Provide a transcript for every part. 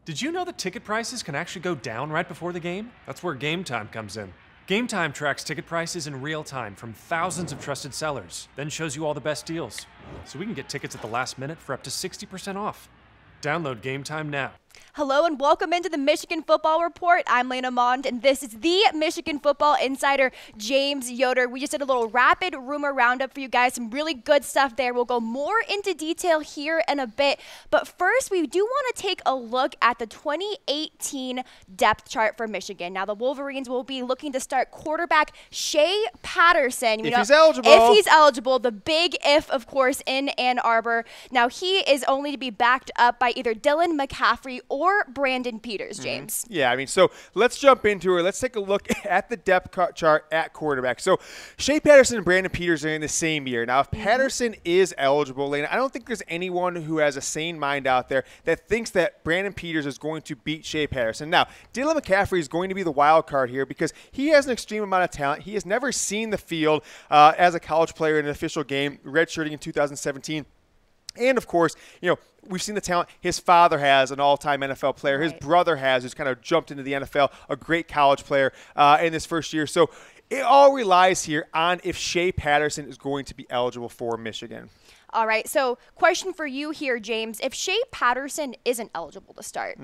Did you know that ticket prices can actually go down right before the game? That's where Game Time comes in. Game Time tracks ticket prices in real time from thousands of trusted sellers, then shows you all the best deals. So we can get tickets at the last minute for up to 60% off. Download Game Time now. Hello and welcome into the Michigan Football Report. I'm Lena and this is the Michigan Football Insider, James Yoder. We just did a little rapid rumor roundup for you guys, some really good stuff there. We'll go more into detail here in a bit, but first we do want to take a look at the 2018 depth chart for Michigan. Now the Wolverines will be looking to start quarterback Shea Patterson. If he's eligible. If he's eligible, the big if, of course, in Ann Arbor. Now he is only to be backed up by either Dylan McCaffrey or Brandon Peters, James. Yeah, I mean, so let's jump into it. Let's take a look at the depth chart at quarterback. So Shea Patterson and Brandon Peters are in the same year. Now, if Patterson is eligible, Lena, I don't think there's anyone who has a sane mind out there that thinks that Brandon Peters is going to beat Shea Patterson. Now, Dylan McCaffrey is going to be the wild card here because he has an extreme amount of talent. He has never seen the field as a college player in an official game, redshirting in 2017. And, of course, you know, we've seen the talent. His father has an all-time NFL player. His brother has, who's kind of jumped into the NFL, a great college player in this first year. So it all relies here on if Shea Patterson is going to be eligible for Michigan. All right, so question for you here, James. If Shea Patterson isn't eligible to start,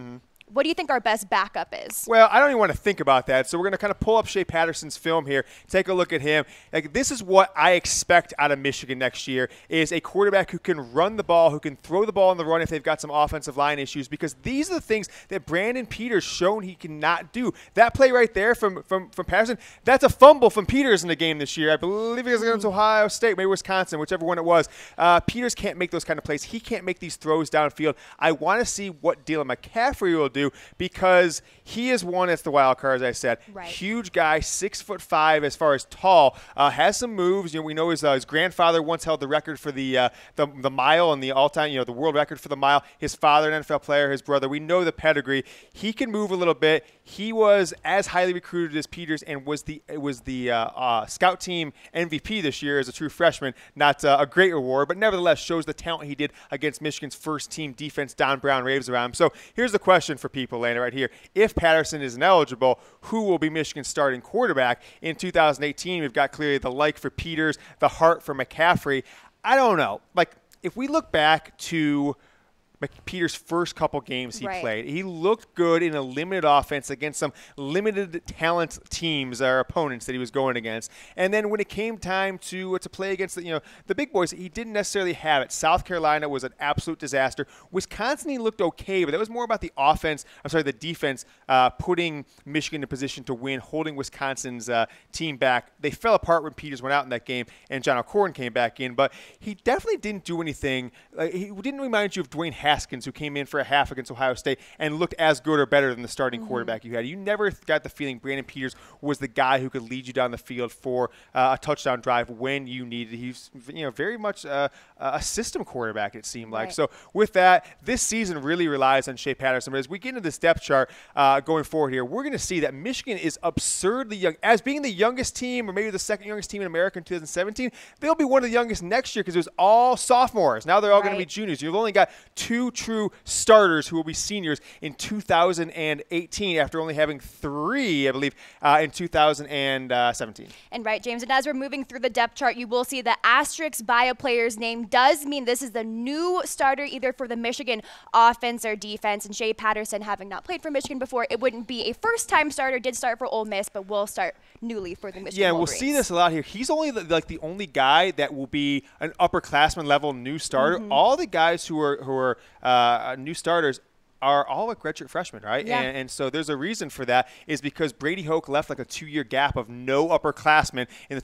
what do you think our best backup is? Well, I don't even want to think about that. So we're going to kind of pull up Shea Patterson's film here, take a look at him. Like, this is what I expect out of Michigan next year, is a quarterback who can run the ball, who can throw the ball on the run if they've got some offensive line issues, because these are the things that Brandon Peters shown he cannot do. That play right there from Patterson, that's a fumble from Peters in the game this year. I believe he was against Ohio State, maybe Wisconsin, whichever one it was. Peters can't make those kind of plays. He can't make these throws downfield. I want to see what Dylan McCaffrey will do, because he is one that's the wild card, as I said. Huge guy, 6'5" as far as tall, has some moves. You know, we know his grandfather once held the record for the mile and the all-time, the world record for the mile. His father, an NFL player, his brother. We know the pedigree. He can move a little bit. He was as highly recruited as Peters and was the scout team MVP this year as a true freshman. Not a great reward, but nevertheless shows the talent he did against Michigan's first team defense. Don Brown raves around him. So here's the question for people, Lena, right here. If Patterson isn't eligible, who will be Michigan's starting quarterback? In 2018, we've got clearly the like for Peters, the heart for McCaffrey. I don't know. Like, if we look back to Peters' first couple games he played, he looked good in a limited offense against some limited talent teams or opponents that he was going against. And then when it came time to play against the big boys, he didn't necessarily have it. South Carolina was an absolute disaster. Wisconsin, he looked okay, but that was more about the defense putting Michigan in position to win, holding Wisconsin's team back. They fell apart when Peters went out in that game and John O'Corn came back in, but he definitely didn't do anything. He didn't remind you of Dwayne Haskins, who came in for a half against Ohio State and looked as good or better than the starting quarterback you had. You never got the feeling Brandon Peters was the guy who could lead you down the field for a touchdown drive when you needed it. He's very much a system quarterback, it seemed like. So with that, this season really relies on Shea Patterson. But as we get into this depth chart going forward here, we're going to see that Michigan is absurdly young. As being the youngest team, or maybe the second youngest team in America in 2017, they'll be one of the youngest next year because it was all sophomores. Now they're all going to be juniors. You've only got two true starters who will be seniors in 2018 after only having three, I believe, in 2017. And James, and as we're moving through the depth chart, you will see the asterisk by a player's name does mean this is the new starter either for the Michigan offense or defense. And Shea Patterson, having not played for Michigan before, it wouldn't be a first-time starter. Did start for Ole Miss, but will start newly for the Michigan Wolverines. We'll see this a lot here. He's only the only guy that will be an upperclassman level new starter. All the guys who are new starters are all like redshirt freshmen, right? Yeah. And so there's a reason for that, is because Brady Hoke left like a 2-year gap of no upperclassmen in the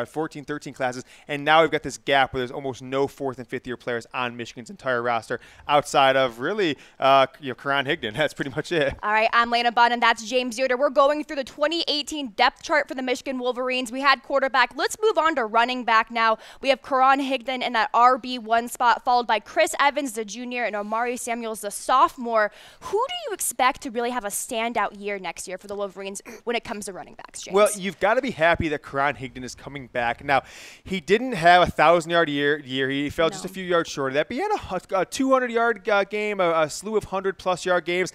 14, 13 classes, and now we've got this gap where there's almost no 4th and 5th year players on Michigan's entire roster outside of really Karan Higdon. That's pretty much it. All right, I'm Lena Bunn, and that's James Yoder. We're going through the 2018 depth chart for the Michigan Wolverines. We had quarterback. Let's move on to running back now. We have Karan Higdon in that RB1 spot, followed by Chris Evans, the junior, and Amari Samuels, the sophomore. Who do you expect to really have a standout year next year for the Wolverines when it comes to running backs, James? Well, you've got to be happy that Karan Higdon is coming back. Now, he didn't have a 1,000-yard year. He fell just a few yards short of that, but he had a 200-yard game, a slew of 100-plus-yard games.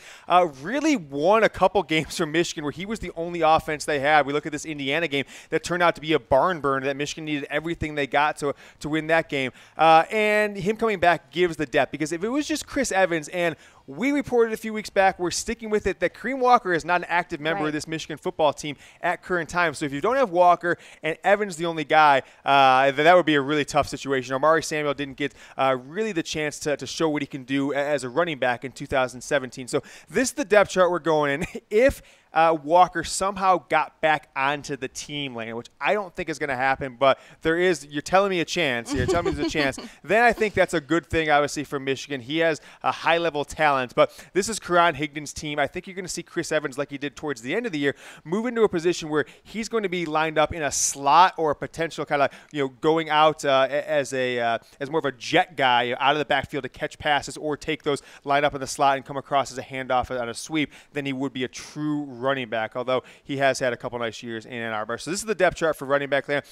Really won a couple games from Michigan where he was the only offense they had. We look at this Indiana game that turned out to be a barn burner, that Michigan needed everything they got to win that game. And him coming back gives the depth, because if it was just Chris Evans, and we reported a few weeks back, we're sticking with it, that Kareem Walker is not an active member of this Michigan football team at current time. So if you don't have Walker and Evans the only guy, that would be a really tough situation. Amari Samuel didn't get really the chance to show what he can do as a running back in 2017. So this is the depth chart we're going in. If Walker somehow got back onto the team, Lena, which I don't think is going to happen, but you're telling me a chance. You're telling me there's a chance. Then I think that's a good thing, obviously, for Michigan. He has a high-level talent, but this is Karan Higdon's team. I think you're going to see Chris Evans, like he did towards the end of the year, move into a position where he's going to be lined up in a slot or a potential kind of, going out as more of a jet guy out of the backfield to catch passes or take those, line up in the slot and come across as a handoff on a sweep. Then he would be a true running back, although he has had a couple nice years in Ann Arbor. So this is the depth chart for running back there.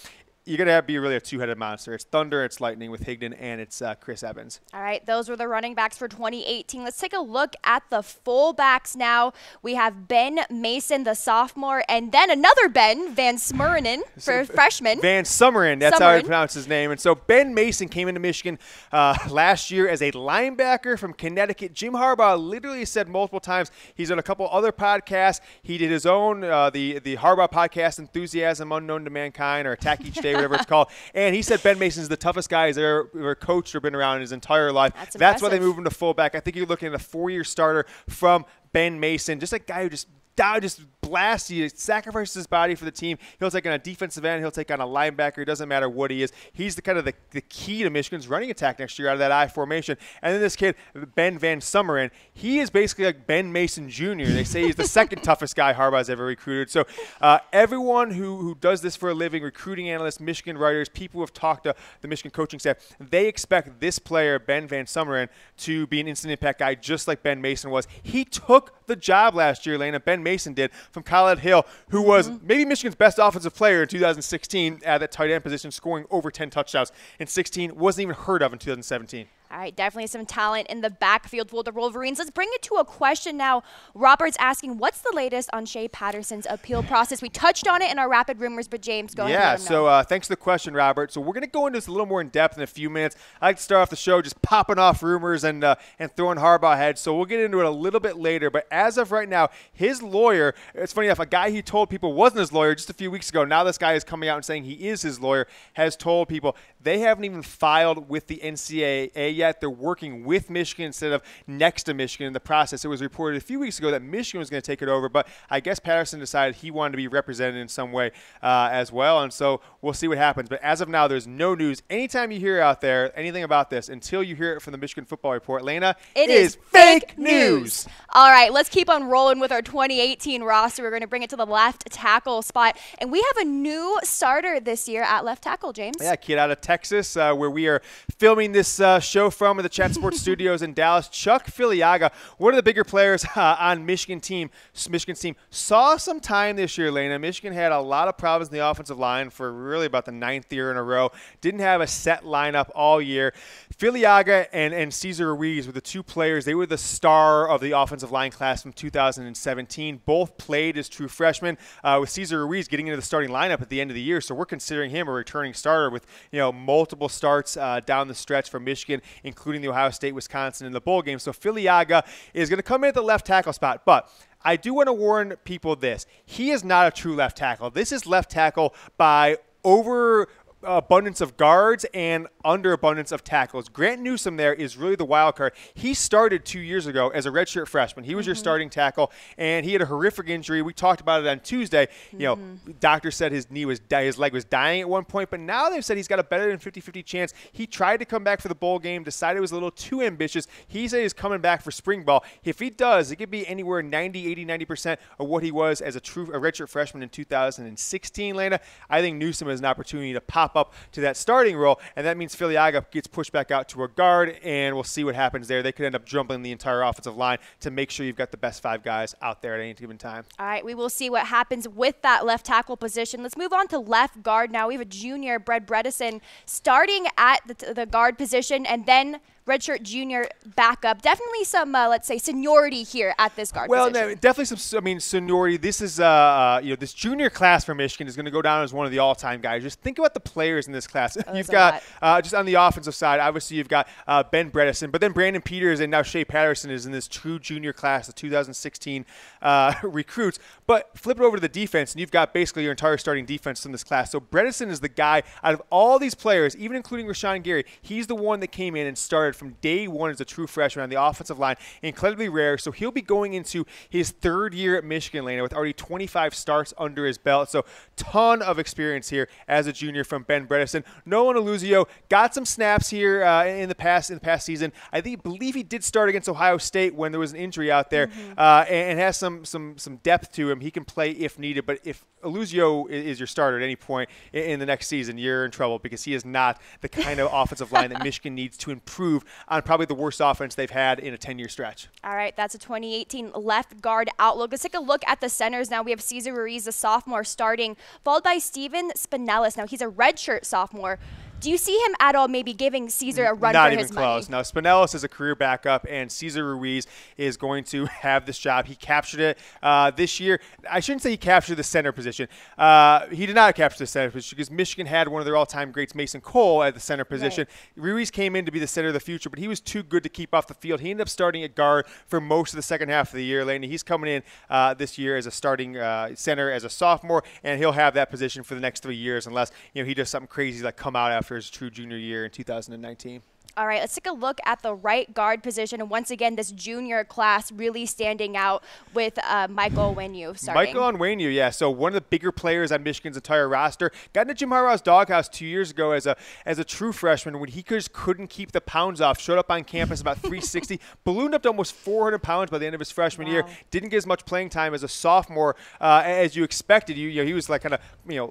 You're going to be really a two-headed monster. It's thunder, it's lightning with Higdon, and it's Chris Evans. All right, those were the running backs for 2018. Let's take a look at the fullbacks now. We have Ben Mason, the sophomore, and then another Ben, Van Smurinen, for freshman. Van Summerin, that's how I pronounce his name. And so Ben Mason came into Michigan last year as a linebacker from Connecticut. Jim Harbaugh literally said multiple times, he's on a couple other podcasts. He did his own, the Harbaugh podcast, Enthusiasm Unknown to Mankind, or Attack Each Day, whatever it's called. And he said Ben Mason's the toughest guy he's ever coached or been around in his entire life. That's why they moved him to fullback. I think you're looking at a 4-year starter from Ben Mason, just a guy who just blasts you, sacrifices his body for the team. He'll take on a defensive end. He'll take on a linebacker. It doesn't matter what he is. He's the kind of the key to Michigan's running attack next year out of that I formation. And then this kid, Ben Van Summerin, he is basically like Ben Mason Jr. They say he's the second toughest guy Harbaugh's ever recruited. So everyone who does this for a living, recruiting analysts, Michigan writers, people who have talked to the Michigan coaching staff, they expect this player, Ben Van Summerin, to be an instant impact guy just like Ben Mason was. He took the job last year, Lena, Ben Mason did, from Khaled Hill, who was maybe Michigan's best offensive player in 2016 at that tight end position, scoring over 10 touchdowns in 16, wasn't even heard of in 2017. All right, definitely some talent in the backfield for the Wolverines. Let's bring it to a question now. Robert's asking, what's the latest on Shea Patterson's appeal process? We touched on it in our rapid rumors, but James, go ahead. Yeah, so thanks for the question, Robert. So we're going to go into this a little more in depth in a few minutes. I like to start off the show just popping off rumors and throwing Harbaugh ahead. So we'll get into it a little bit later. But as of right now, his lawyer, it's funny enough, a guy he told people wasn't his lawyer just a few weeks ago, now this guy is coming out and saying he is his lawyer, has told people they haven't even filed with the NCAA yet. They're working with Michigan instead of next to Michigan in the process. It was reported a few weeks ago that Michigan was going to take it over, but I guess Patterson decided he wanted to be represented in some way as well, and so we'll see what happens. But as of now, there's no news. Anytime you hear out there anything about this, until you hear it from the Michigan Football Report, Lena, it is fake news. All right, let's keep on rolling with our 2018 roster. We're going to bring it to the left tackle spot, and we have a new starter this year at left tackle, James. Yeah, kid out of Texas, where we are filming this show from at the Chat Sports Studios in Dallas. Chuck Filiaga, one of the bigger players on Michigan's team, saw some time this year, Lena. Michigan had a lot of problems in the offensive line for really about the 9th year in a row. Didn't have a set lineup all year. Filiaga and Cesar Ruiz were the two players. They were the star of the offensive line class from 2017. Both played as true freshmen, with Cesar Ruiz getting into the starting lineup at the end of the year. So we're considering him a returning starter with multiple starts down the stretch for Michigan, including the Ohio State, Wisconsin in the bowl game. So Filiaga is going to come in at the left tackle spot. But I do want to warn people this. He is not a true left tackle. This is left tackle by abundance of guards and underabundance of tackles. Grant Newsome there is really the wild card. He started 2 years ago as a redshirt freshman. He was your starting tackle, and he had a horrific injury. We talked about it on Tuesday. Doctor said his leg was dying at one point, but now they've said he's got a better than 50-50 chance. He tried to come back for the bowl game, decided it was a little too ambitious. He said he's coming back for spring ball. If he does, it could be anywhere 90% of what he was as a redshirt freshman in 2016, Lena. I think Newsome has an opportunity to pop hop up to that starting role, and that means Filiaga gets pushed back out to a guard, and we'll see what happens there. They could end up jumping the entire offensive line to make sure you've got the best 5 guys out there at any given time. All right, we will see what happens with that left tackle position. Let's move on to left guard now. We have a junior, Brad Bredesen, starting at the guard position, and then redshirt junior backup. Definitely some, let's say, seniority here at this guard position. Well, no, definitely some, seniority. This is, this junior class for Michigan is going to go down as one of the all-time guys. Just think about the players in this class. You've got, just on the offensive side, obviously you've got Ben Bredesen, but then Brandon Peters and now Shea Patterson is in this true junior class, the 2016 recruits. But flip it over to the defense, and you've got basically your entire starting defense in this class. So Bredesen is the guy out of all these players, even including Rashawn Gary, he's the one that came in and started from day one as a true freshman on the offensive line. Incredibly rare. So he'll be going into his 3rd year at Michigan, Lena, with already 25 starts under his belt. So ton of experience here as a junior from Ben Bredesen. Nolan Aluzio got some snaps here in the past season. I believe he did start against Ohio State when there was an injury out there, and has some depth to him. He can play if needed, but if Aluzio is your starter at any point in the next season, you're in trouble, because he is not the kind of offensive line that Michigan needs to improve on probably the worst offense they've had in a 10-year stretch. All right, that's a 2018 left guard outlook. Let's take a look at the centers now. We have Cesar Ruiz, a sophomore, starting, followed by Steven Spinellis. Now, he's a redshirt sophomore. Do you see him at all maybe giving Cesar a run for his money? Not even close. No, Spinellis is a career backup, and Cesar Ruiz is going to have this job. He captured it this year. I shouldn't say he captured the center position. He did not capture the center position because Michigan had one of their all-time greats, Mason Cole, at the center position. Right. Ruiz came in to be the center of the future, but he was too good to keep off the field. He ended up starting at guard for most of the second half of the year. Lane, he's coming in this year as a starting center as a sophomore, and he'll have that position for the next 3 years unless he does something crazy like come out after his true junior year in 2019. All right, let's take a look at the right guard position. And once again, this junior class really standing out with Michael Onwenu starting. Michael Onwenu, yeah. So one of the bigger players on Michigan's entire roster. Got into Jim Harbaugh's doghouse 2 years ago as a true freshman when he just couldn't keep the pounds off. Showed up on campus about 360, ballooned up to almost 400 pounds by the end of his freshman year. Didn't get as much playing time as a sophomore as you expected. He was like kind of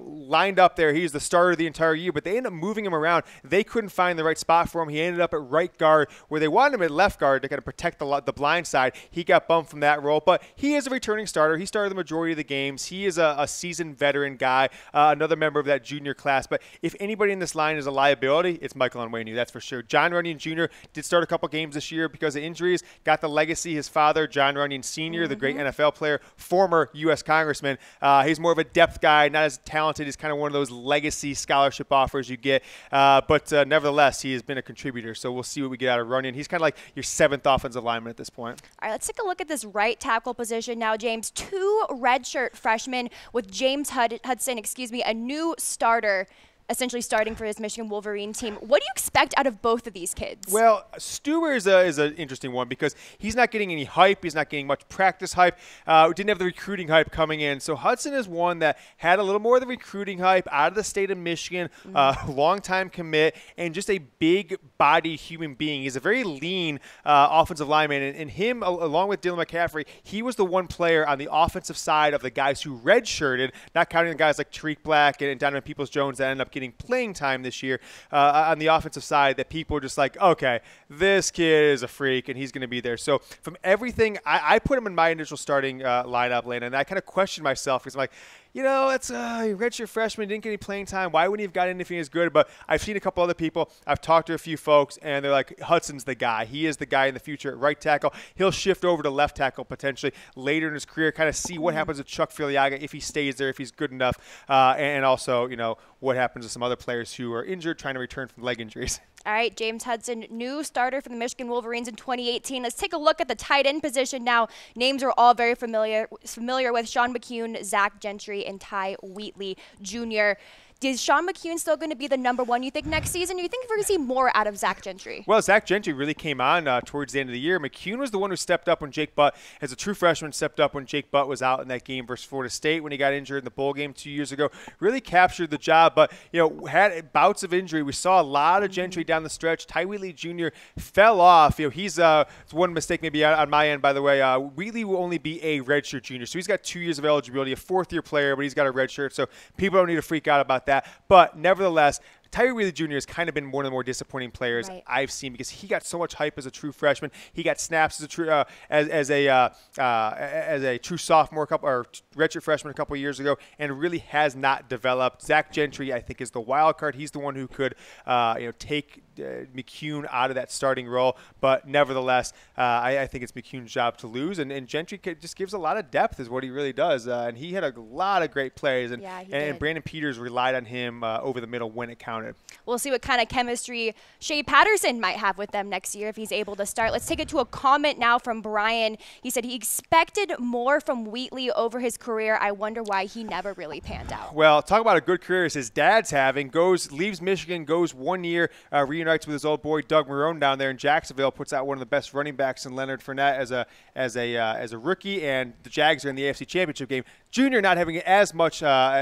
lined up there. He was the starter the entire year, but they ended up moving him around. They couldn't find the right spot for him. He ended up at right guard where they wanted him at left guard to kind of protect the blind side. He got bumped from that role, but he is a returning starter. He started the majority of the games. He is a seasoned veteran guy, another member of that junior class. But if anybody in this line is a liability, it's Michael Onwenu, that's for sure. John Runyon Jr. did start a couple games this year because of injuries. Got the legacy. His father, John Runyon Sr., the great NFL player, former U.S. congressman. He's more of a depth guy, not as talented. He's kind of one of those legacy scholarship offers you get. But nevertheless, he has been a contributor. So we'll see what we get out of Runyon. He's kind of like your 7th offensive lineman at this point. All right, let's take a look at this right tackle position now, James. 2 redshirt freshmen with James Hudson, a new starter, essentially starting for his Michigan Wolverine team. What do you expect out of both of these kids? Well, Stuber is an interesting one because he's not getting any hype. He's not getting much practice hype. Didn't have the recruiting hype coming in. So Hudson is one that had a little more of the recruiting hype out of the state of Michigan, long-time commit, and just a big-bodied human being. He's a very lean offensive lineman, and him, along with Dylan McCaffrey, he was the one player on the offensive side of the guys who redshirted, not counting the guys like Tariq Black and Donovan Peoples-Jones that ended up getting playing time this year on the offensive side, that people are just like, okay, this kid is a freak and he's going to be there. So from everything, I put him in my initial starting lineup, Lena, and I kind of questioned myself because I'm like, that's a redshirt freshman, didn't get any playing time. Why wouldn't he have gotten anything as good? But I've seen a couple other people. I've talked to a few folks, and they're like, Hudson's the guy. He is the guy in the future at right tackle. He'll shift over to left tackle potentially later in his career, kind of see what happens with Chuck Filiaga if he stays there, if he's good enough, and also, what happens to some other players who are injured, trying to return from leg injuries. All right, James Hudson, new starter for the Michigan Wolverines in 2018. Let's take a look at the tight end position now. Names are all very familiar with Sean McCune, Zach Gentry, and Ty Wheatley Jr. Is Sean McCune still going to be the #1, you think, next season? Or you think we're going to see more out of Zach Gentry? Well, Zach Gentry really came on towards the end of the year. McCune was the one who stepped up when Jake Butt, as a true freshman, stepped up when Jake Butt was out in that game versus Florida State when he got injured in the bowl game 2 years ago. Really captured the job, but, had bouts of injury. We saw a lot of Gentry down the stretch. Ty Wheatley Jr. fell off. He's one mistake maybe on my end, by the way. Wheatley will only be a redshirt junior, so he's got 2 years of eligibility, a 4th-year player, but he's got a redshirt, so people don't need to freak out about about that. But nevertheless, Tyree Wheeler Jr. has kind of been one of the more disappointing players I've seen because he got so much hype as a true freshman. He got snaps as a true as a true sophomore or redshirt freshman a couple of years ago, and really has not developed. Zach Gentry, I think, is the wild card. He's the one who could take McCune out of that starting role, but nevertheless, I think it's McCune's job to lose, and Gentry just gives a lot of depth is what he really does, and he had a lot of great plays, and Brandon Peters relied on him over the middle when it counted. We'll see what kind of chemistry Shea Patterson might have with them next year if he's able to start. Let's take it to a comment now from Brian. He said he expected more from Wheatley over his career. I wonder why he never really panned out. Well, talk about a good career as his dad's having. Leaves Michigan, goes 1 year, reunites with his old boy Doug Marrone down there in Jacksonville, puts out one of the best running backs in Leonard Fournette as a rookie, and the Jags are in the AFC Championship game. Junior not having as much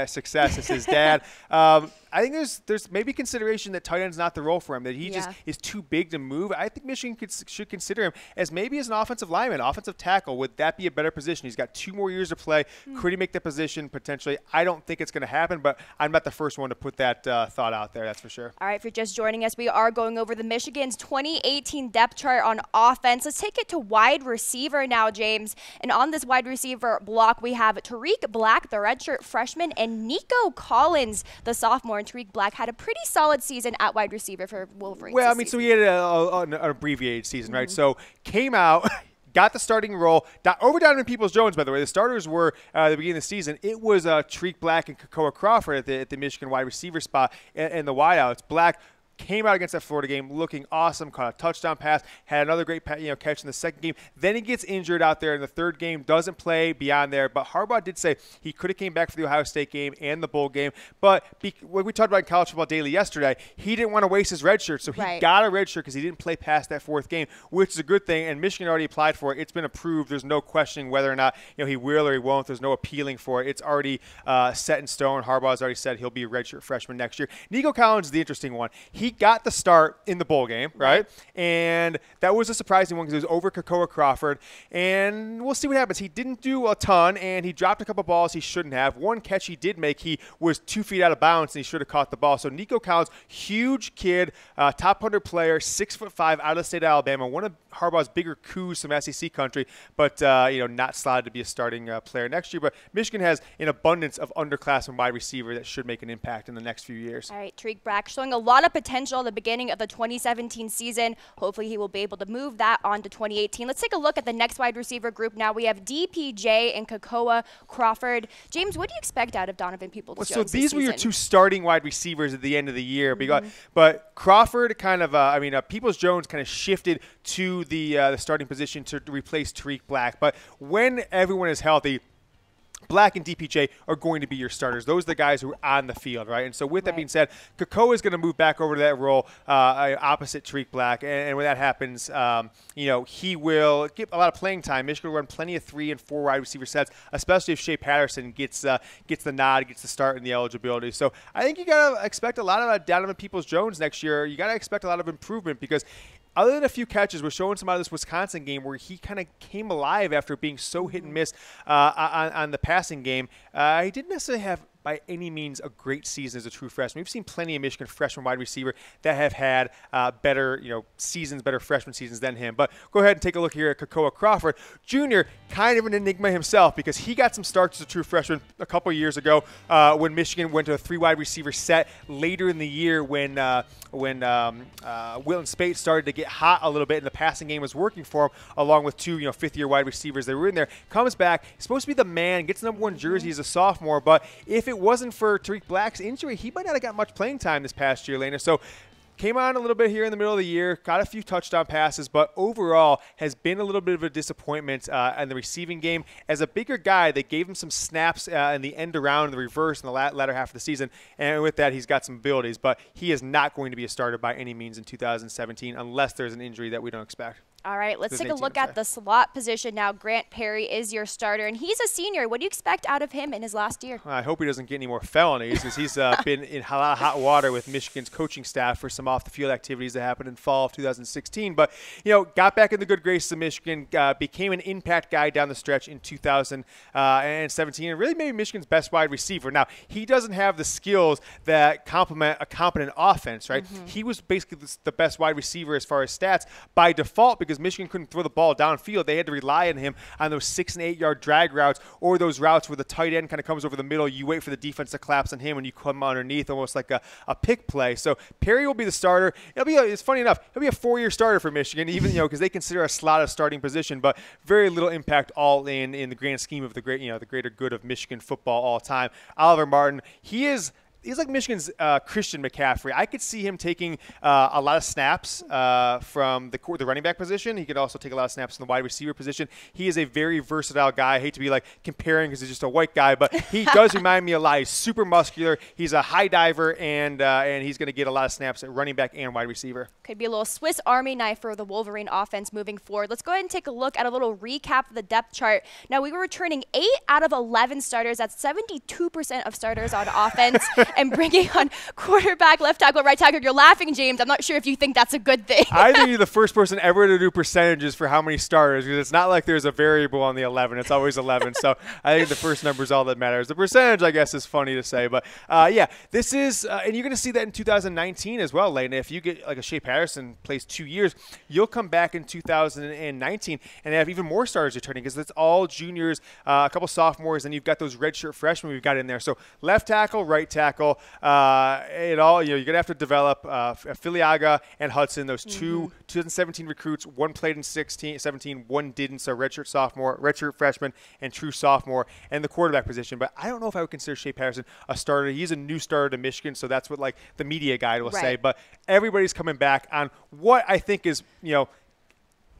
success as his dad. I think there's maybe consideration that tight end's not the role for him, that he just is too big to move. I think Michigan should consider him as maybe as an offensive lineman, offensive tackle. Would that be a better position? He's got 2 more years to play. Could he make the position potentially? I don't think it's going to happen, but I'm not the first one to put that thought out there, that's for sure. All right, if you're just joining us, we are going over the Michigan's 2018 depth chart on offense. Let's take it to wide receiver now, James. And on this wide receiver block, we have Tariq Black, the redshirt freshman, and Nico Collins, the sophomore. And Tariq Black had a pretty solid season at wide receiver for Wolverines. Well, I mean, so he had an abbreviated season, right? So came out, got the starting role. Over Donovan Peoples-Jones, by the way. The starters were at the beginning of the season. It was Tariq Black and Kokoa Crawford at the Michigan wide receiver spot and the wideouts. Black came out against that Florida game looking awesome, caught a touchdown pass, had another great catch in the second game. Then he gets injured out there in the third game, doesn't play beyond there. But Harbaugh did say he could have came back for the Ohio State game and the bowl game. But when we talked about in College Football Daily yesterday, he didn't want to waste his red shirt. So he got a red shirt because he didn't play past that fourth game, which is a good thing. And Michigan already applied for it. It's been approved. There's no questioning whether or not he will or he won't. There's no appealing for it. It's already set in stone. Harbaugh's already said he'll be a redshirt freshman next year. Nico Collins is the interesting one. He got the start in the bowl game, right? And that was a surprising one because it was over Kokoa Crawford. And we'll see what happens. He didn't do a ton, and he dropped a couple balls he shouldn't have. One catch he did make, he was 2 feet out of bounds, and he should have caught the ball. So Nico Collins, huge kid, top 100 player, 6'5", out of the state of Alabama, one of Harbaugh's bigger coups from SEC country, but not slotted to be a starting player next year. But Michigan has an abundance of underclassmen wide receiver that should make an impact in the next few years. All right, Tariq Black showing a lot of potential at the beginning of the 2017 season. Hopefully he will be able to move that on to 2018. Let's take a look at the next wide receiver group now. We have DPJ and Kokoa Crawford. James, what do you expect out of Donovan Peoples-Jones So these were season? your 2 starting wide receivers at the end of the year. But Crawford kind of, Peoples-Jones kind of shifted to the starting position to replace Tariq Black. But when everyone is healthy, Black and DPJ are going to be your starters. Those are the guys who are on the field, right? And so with that being said, Kokoa is going to move back over to that role opposite Tariq Black. And when that happens, he will get a lot of playing time. Michigan will run plenty of 3 and 4 wide receiver sets, especially if Shea Patterson gets the nod, gets the start and the eligibility. So I think you got to expect a lot of Donovan Peoples-Jones next year. You got to expect a lot of improvement because other than a few catches, we're showing some out of this Wisconsin game where he kind of came alive after being so hit and miss on the passing game. He didn't necessarily have by any means a great season as a true freshman. We've seen plenty of Michigan freshman wide receiver that have had better seasons, better freshman seasons than him. But go ahead and take a look here at Kokoa Crawford. Jr., kind of an enigma himself because he got some starts as a true freshman a couple years ago when Michigan went to a 3 wide receiver set later in the year when Wilton Spate started to get hot a little bit and the passing game was working for him along with 2 fifth-year wide receivers that were in there. Comes back, he's supposed to be the man, gets the #1 jersey as a sophomore, but if it wasn't for Tariq Black's injury, he might not have got much playing time this past year, Lena. So came on a little bit here in the middle of the year, got a few touchdown passes, but overall has been a little bit of a disappointment in the receiving game. As a bigger guy, they gave him some snaps in the end around, the reverse in the latter half of the season, and with that, he's got some abilities, but he is not going to be a starter by any means in 2017 unless there's an injury that we don't expect. All right, let's take a 2018, look I'm at the slot position now. Grant Perry is your starter, and he's a senior. What do you expect out of him in his last year? I hope he doesn't get any more felonies because he's been in a lot of hot water with Michigan's coaching staff for some off-the-field activities that happened in fall of 2016. But, got back in the good graces of Michigan, became an impact guy down the stretch in 2017, and really maybe Michigan's best wide receiver. Now, he doesn't have the skills that complement a competent offense, right? He was basically the best wide receiver as far as stats by default because Michigan couldn't throw the ball downfield. They had to rely on him on those 6- and 8-yard drag routes or those routes where the tight end kind of comes over the middle. You wait for the defense to collapse on him and you come underneath almost like a pick play. So Perry will be the starter. It's funny enough, he'll be a 4-year starter for Michigan, even because they consider a slot a starting position, but very little impact all in the grand scheme of the greater good of Michigan football all time. Oliver Martin, he's like Michigan's Christian McCaffrey. I could see him taking a lot of snaps from the running back position. He could also take a lot of snaps from the wide receiver position. He is a very versatile guy. I hate to be like comparing because he's just a white guy, but he does remind me a lot. He's super muscular. He's a high diver, and he's going to get a lot of snaps at running back and wide receiver. Could be a little Swiss Army knife for the Wolverine offense moving forward. Let's go ahead and take a look at a little recap of the depth chart. Now, we were returning 8 out of 11 starters. That's 72% of starters on offense. And bringing on quarterback, left tackle, right tackle. You're laughing, James. I'm not sure if you think that's a good thing. I think you're the first person ever to do percentages for how many starters because it's not like there's a variable on the 11. It's always 11. So I think the first number is all that matters. The percentage, I guess, is funny to say. But, this is and you're going to see that in 2019 as well, Lena. If you get like a Shea Patterson plays 2 years, you'll come back in 2019 and have even more starters returning because it's all juniors, a couple sophomores, and you've got those redshirt freshmen we've got in there. So left tackle, right tackle, you're going to have to develop Filiaga and Hudson, those two 2017 recruits. One played in 17, one didn't. So redshirt sophomore, redshirt freshman, and true sophomore, and the quarterback position. But I don't know if I would consider Shea Patterson a starter. He's a new starter to Michigan, so that's what like the media guide will say. But everybody's coming back on what I think is,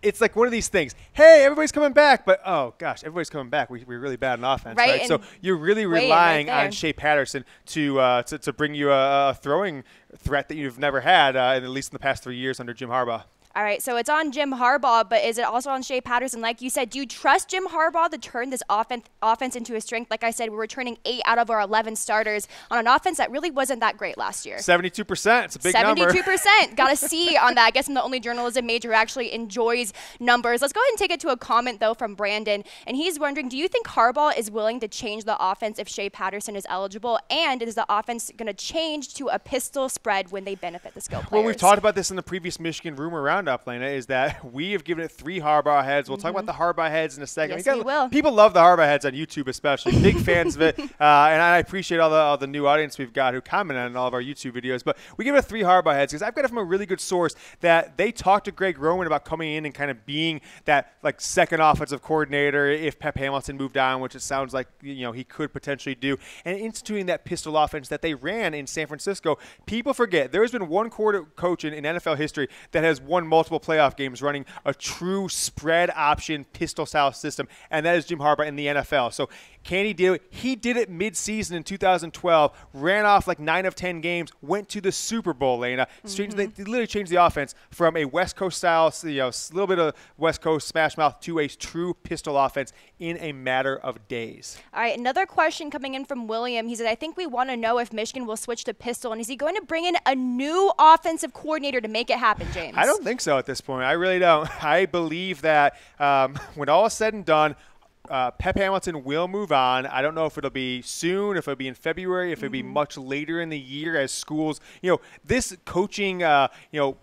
it's like one of these things. Hey, everybody's coming back, but oh gosh, everybody's coming back. We're really bad on offense, right? So you're really relying on Shea Patterson to bring you a throwing threat that you've never had, at least in the past 3 years under Jim Harbaugh. All right, so it's on Jim Harbaugh, but is it also on Shea Patterson? Like you said, do you trust Jim Harbaugh to turn this offense into a strength? Like I said, we're returning 8 out of our 11 starters on an offense that really wasn't that great last year. 72%. It's a big number. 72%. Got a C on that. I guess I'm the only journalism major who actually enjoys numbers. Let's go ahead and take it to a comment, though, from Brandon. And he's wondering, do you think Harbaugh is willing to change the offense if Shea Patterson is eligible? And is the offense going to change to a pistol spread when they benefit the skill players? Well, we've talked about this in the previous Michigan rumor roundup, Lena, is that we have given it 3 Harbaugh heads. We'll talk about the Harbaugh heads in a second. Yes, we will. People love the Harbaugh heads on YouTube especially. Big fans of it. And I appreciate all the new audience we've got who comment on all of our YouTube videos. But we give it 3 Harbaugh heads because I've got it from a really good source that they talked to Greg Roman about coming in and kind of being that like second offensive coordinator if Pep Hamilton moved on, which it sounds like he could potentially do, and instituting that pistol offense that they ran in San Francisco. People forget there's been one coach in NFL history that has won multiple playoff games running a true spread option pistol style system, and that is Jim Harbaugh in the NFL. So can he do it? He did it mid-season in 2012, ran off like 9 of 10 games, went to the Super Bowl, Lena. They literally changed the offense from a West Coast style, a little bit of West Coast smash mouth to a true pistol offense in a matter of days. All right, another question coming in from William. He said, I think we want to know if Michigan will switch to pistol, and is he going to bring in a new offensive coordinator to make it happen, James? I don't think so at this point. I really don't. I believe that when all is said and done, Pep Hamilton will move on. I don't know if it'll be soon, if it'll be in February, if it'll be much later in the year as schools, this coaching,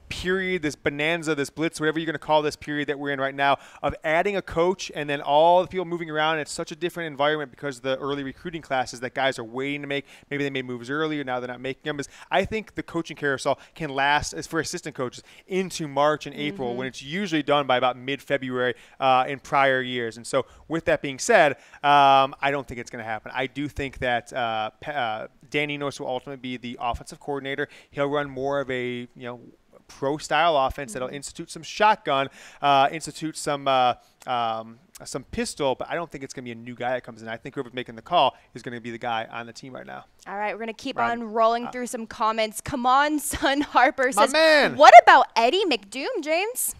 period, this bonanza, this blitz, whatever you're going to call this period that we're in right now, of adding a coach and then all the people moving around. It's such a different environment because of the early recruiting classes that guys are waiting to make. Maybe they made moves earlier. Now they're not making them. I think the coaching carousel can last, as for assistant coaches, into March and April when it's usually done by about mid-February in prior years. And so with that being said, I don't think it's going to happen. I do think that Dan Enos will ultimately be the offensive coordinator. He'll run more of a pro-style offense that'll institute some shotgun, institute some pistol, but I don't think it's going to be a new guy that comes in. I think whoever's making the call is going to be the guy on the team right now. All right, we're going to keep on rolling through some comments. Come on, son, Harper says, man. What about Eddie McDoom, James?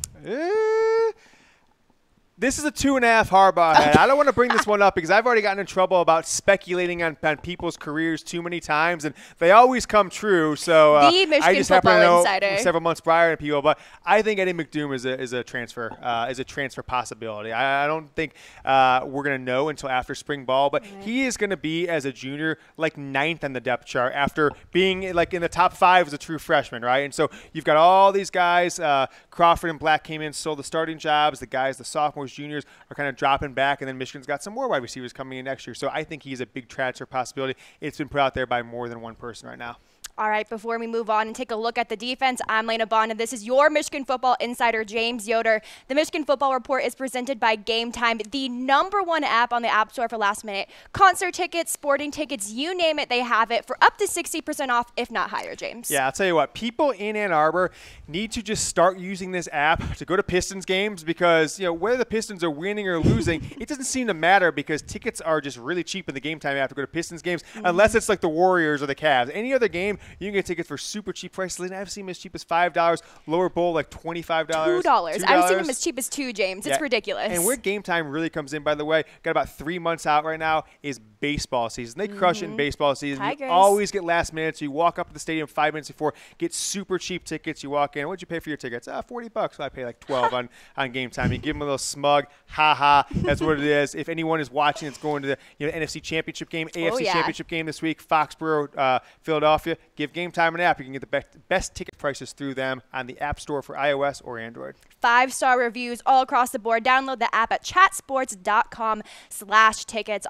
This is a 2.5 Harbaugh head. I don't want to bring this one up because I've already gotten in trouble about speculating on people's careers too many times, and they always come true. So the Michigan I just happen to Football know Insider. several months prior to people, but I think Eddie McDoom is a transfer possibility. I don't think we're gonna know until after spring ball, but he is gonna be as a junior like 9th on the depth chart after being like in the top 5 as a true freshman, right? And so you've got all these guys. Crawford and Black came in, stole the starting jobs. The sophomores, juniors are kind of dropping back, and then Michigan's got some more wide receivers coming in next year. So I think he's a big transfer possibility. It's been put out there by more than one person right now. All right, before we move on and take a look at the defense, I'm Lena Bond, and this is your Michigan football insider, James Yoder. The Michigan Football Report is presented by Game Time, the #1 app on the App Store for last-minute concert tickets, sporting tickets, you name it, they have it for up to 60% off, if not higher, James. Yeah, I'll tell you what, people in Ann Arbor need to just start using this app to go to Pistons games because, whether the Pistons are winning or losing, it doesn't seem to matter because tickets are just really cheap in the Game Time app to go to Pistons games, unless it's like the Warriors or the Cavs. Any other game, you can get tickets for super cheap prices. Lena, I've seen them as cheap as $5, lower bowl like $25. $2. I've seen them as cheap as $2, James. It's ridiculous. And where Game Time really comes in, by the way, got about 3 months out right now, is baseball season. They crush it in baseball season. Tigers. You always get last minute, so you walk up to the stadium 5 minutes before, get super cheap tickets. You walk in. What'd you pay for your tickets? $40. So I pay like $12 on Game Time. You give them a little smug, ha. That's what it is. If anyone is watching, it's going to the NFC Championship game, AFC Championship game this week, Foxborough, Philadelphia. Give Game Time an app. You can get the best ticket prices through them on the App Store for iOS or Android. 5-star reviews all across the board. Download the app at chatsports.com/tickets.